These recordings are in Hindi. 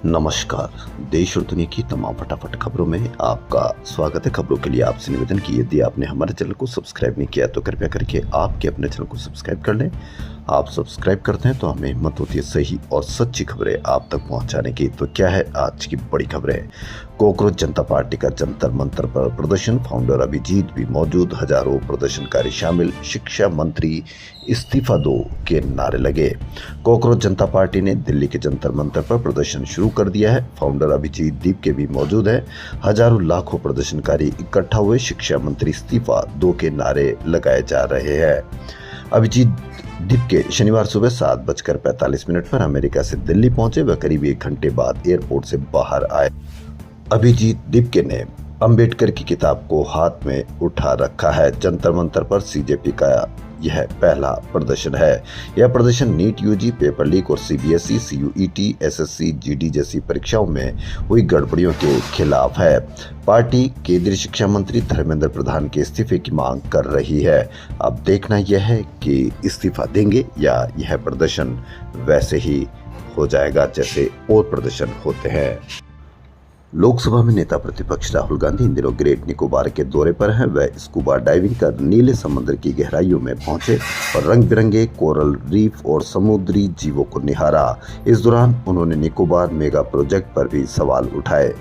नमस्कार। देश और दुनिया की तमाम फटाफट खबरों में आपका स्वागत है। खबरों के लिए आपसे निवेदन कि यदि आपने हमारे चैनल को सब्सक्राइब नहीं किया तो कृपया करके आपके अपने चैनल को सब्सक्राइब कर लें। आप सब्सक्राइब करते हैं तो हमें हिम्मत होती है सही और सच्ची खबरें आप तक पहुंचाने की। तो क्या है आज की बड़ी खबरें? कॉकरोच जनता पार्टी का जंतर मंतर पर प्रदर्शन, फाउंडर अभिजीत भी मौजूद, हजारों प्रदर्शनकारी शामिल, शिक्षा मंत्री इस्तीफा दो के नारे लगे। कॉकरोच जनता पार्टी ने दिल्ली के जंतर मंतर पर प्रदर्शन शुरू कर दिया है। फाउंडर अभिजीत दीप के भी मौजूद है। हजारों लाखों प्रदर्शनकारी इकट्ठा हुए, शिक्षा मंत्री इस्तीफा दो के नारे लगाए जा रहे हैं। अभिजीत दीप के शनिवार सुबह 7:45 पर अमेरिका से दिल्ली पहुंचे। वह करीब 1 घंटे बाद एयरपोर्ट से बाहर आए। अभिजीत दीपके ने अंबेडकर की किताब को हाथ में उठा रखा है। जंतर मंतर पर सीजेपी का यह पहला प्रदर्शन है। यह प्रदर्शन नीट, यूजी, पेपर लीक और सीबीएसई, सीयूईटी, एसएससी, जीडी जैसी परीक्षाओं में हुई गड़बड़ियों के खिलाफ है। पार्टी केंद्रीय शिक्षा मंत्री धर्मेंद्र प्रधान के इस्तीफे की मांग कर रही है। अब देखना यह है कि इस्तीफा देंगे या यह प्रदर्शन वैसे ही हो जाएगा जैसे और प्रदर्शन होते हैं। लोकसभा में नेता प्रतिपक्ष राहुल गांधी इन दिनों ग्रेट निकोबार के दौरे पर हैं। वह स्कूबा डाइविंग कर नीले समुद्र की गहराइयों में पहुंचे और रंग बिरंगे कोरल रीफ और समुद्री जीवों को निहारा। इस दौरान उन्होंने निकोबार मेगा प्रोजेक्ट पर भी सवाल उठाए।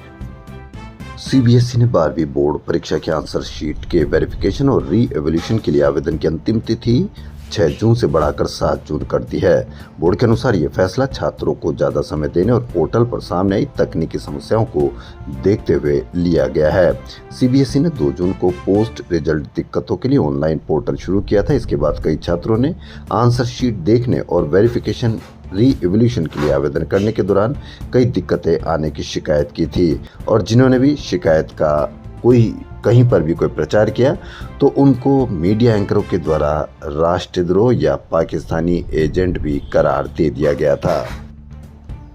सीबीएसई ने 12वीं बोर्ड परीक्षा के आंसर शीट के वेरिफिकेशन और री एवोल्यूशन के लिए आवेदन की अंतिम तिथि 6 जून से बढ़ाकर 7 जून कर दी है। बोर्ड के अनुसार यह फैसला छात्रों को ज्यादा समय देने और पोर्टल पर सामने आई तकनीकी समस्याओं को देखते हुए लिया गया है। सीबीएसई ने 2 जून को पोस्ट रिजल्ट दिक्कतों के लिए ऑनलाइन पोर्टल शुरू किया था। इसके बाद कई छात्रों ने आंसर शीट देखने और वेरिफिकेशन री एवोल्यूशन के लिए आवेदन करने के दौरान कई दिक्कतें आने की शिकायत की थी और जिन्होंने भी शिकायत का कहीं पर भी कोई प्रचार किया तो उनको मीडिया एंकरों के द्वारा राष्ट्रद्रोह या पाकिस्तानी एजेंट भी करार दे दिया गया था।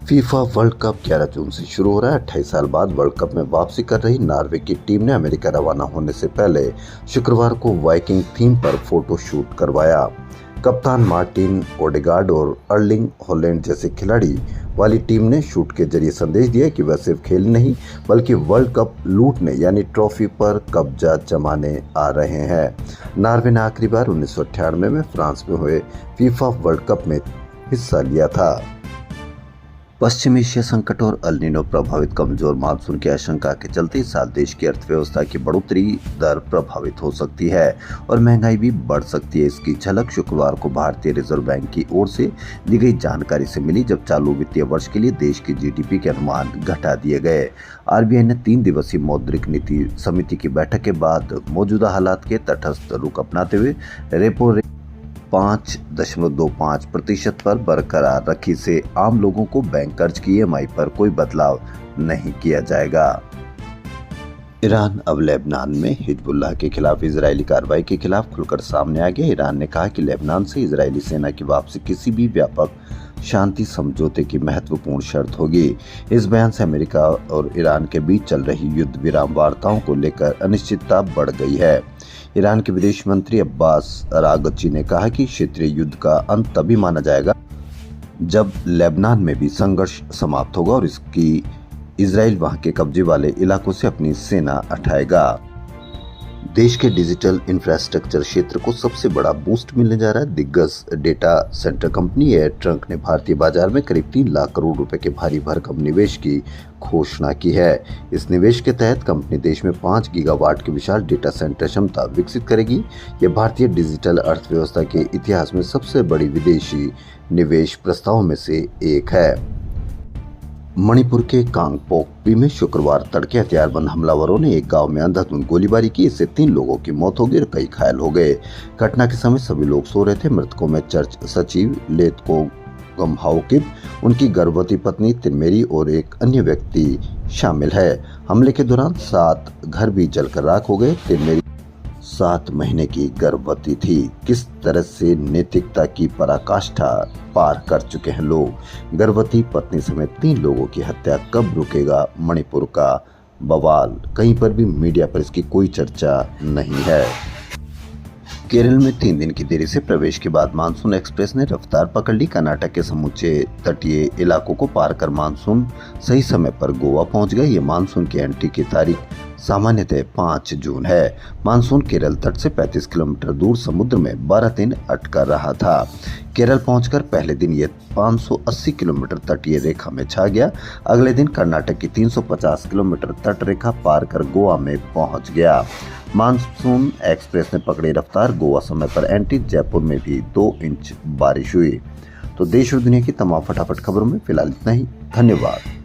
फीफा वर्ल्ड कप 11 जून से शुरू हो रहा है। 28 साल बाद वर्ल्ड कप में वापसी कर रही नॉर्वे की टीम ने अमेरिका रवाना होने से पहले शुक्रवार को वाइकिंग थीम पर फोटो शूट करवाया। कप्तान मार्टिन ओडेगार्ड और अर्लिंग हॉलैंड जैसे खिलाड़ी वाली टीम ने शूट के जरिए संदेश दिया कि वह सिर्फ खेल नहीं बल्कि वर्ल्ड कप लूटने यानी ट्रॉफी पर कब्जा जमाने आ रहे हैं। नॉर्वे ने आखिरी बार 1998 में फ्रांस में हुए फीफा वर्ल्ड कप में हिस्सा लिया था। पश्चिम एशिया संकट और अल नीनो प्रभावित कमजोर मानसून की आशंका के चलते इस साल देश की अर्थव्यवस्था की बढ़ोतरी दर प्रभावित हो सकती है और महंगाई भी बढ़ सकती है। इसकी झलक शुक्रवार को भारतीय रिजर्व बैंक की ओर से दी गई जानकारी से मिली, जब चालू वित्तीय वर्ष के लिए देश की जीडीपी के अनुमान घटा दिए गए। आरबीआई ने 3 दिवसीय मौद्रिक नीति समिति की बैठक के बाद मौजूदा हालात के तटस्थ रुख अपनाते हुए रेपो रेट 5.25% पर बरकरार रखी से आम लोगों को बैंक कर्ज की ईएमआई पर कोई बदलाव नहीं किया जाएगा। ईरान अब लेबनान में हिजबुल्लाह के खिलाफ इजरायली कार्रवाई के खिलाफ खुलकर सामने आ गया। ईरान ने कहा कि लेबनान से इजरायली सेना की वापसी किसी भी व्यापक शांति समझौते की महत्वपूर्ण शर्त होगी। इस बयान से अमेरिका और ईरान के बीच चल रही युद्ध विराम वार्ताओं को लेकर अनिश्चितता बढ़ गई है। ईरान के विदेश मंत्री अब्बास अरागची ने कहा कि क्षेत्रीय युद्ध का अंत तभी माना जाएगा जब लेबनान में भी संघर्ष समाप्त होगा और इसकी इजराइल वहां के कब्जे वाले इलाकों से अपनी सेना हटाएगा। देश के डिजिटल इंफ्रास्ट्रक्चर क्षेत्र को सबसे बड़ा बूस्ट मिलने जा रहा है। दिग्गज data centre company air trunk ने भारतीय बाजार में करीब 3 लाख करोड़ रुपए के भारी भरकम निवेश की घोषणा की है। इस निवेश के तहत कंपनी देश में 5 गीगावाट की विशाल डेटा सेंटर क्षमता विकसित करेगी। यह भारतीय डिजिटल अर्थव्यवस्था के इतिहास में सबसे बड़ी विदेशी निवेश प्रस्तावों में से एक है। मणिपुर के कांगपोकपी में शुक्रवार तड़के हथियारबंद हमलावरों ने एक गांव में अंधाधुंध गोलीबारी की। इससे 3 लोगों की मौत हो गई और कई घायल हो गए। घटना के समय सभी लोग सो रहे थे। मृतकों में चर्च सचिव लेतको गमहाउकिब, उनकी गर्भवती पत्नी तिनमेरी और एक अन्य व्यक्ति शामिल है। हमले के दौरान 7 घर भी जलकर राख हो गए। तिनमेरी 7 महीने की गर्भवती थी। किस तरह से नैतिकता की पराकाष्ठा पार कर चुके हैं लोग। गर्भवती पत्नी समेत 3 लोगों की हत्या कब रुकेगा मणिपुर का बवाल? कहीं पर भी मीडिया पर इसकी कोई चर्चा नहीं है। केरल में 3 दिन की देरी से प्रवेश के बाद मानसून एक्सप्रेस ने रफ्तार पकड़ ली। कर्नाटक के समूचे तटीय इलाकों को पार कर मानसून सही समय पर गोवा पहुंच गए। ये मानसून की एंट्री की तारीख सामान्यतः 5 जून है। मानसून केरल तट से 35 किलोमीटर दूर समुद्र में 12 दिन अटका रहा था। केरल पहुंचकर पहले दिन ये 580 किलोमीटर तटीय रेखा में छा गया। अगले दिन कर्नाटक की 350 किलोमीटर तट रेखा पार कर गोवा में पहुंच गया। मानसून एक्सप्रेस ने पकड़ी रफ्तार। गोवा समय पर एंट्री। जयपुर में भी 2 इंच बारिश हुई। तो देश और दुनिया की तमाम फटाफट खबरों में फिलहाल इतना ही। धन्यवाद।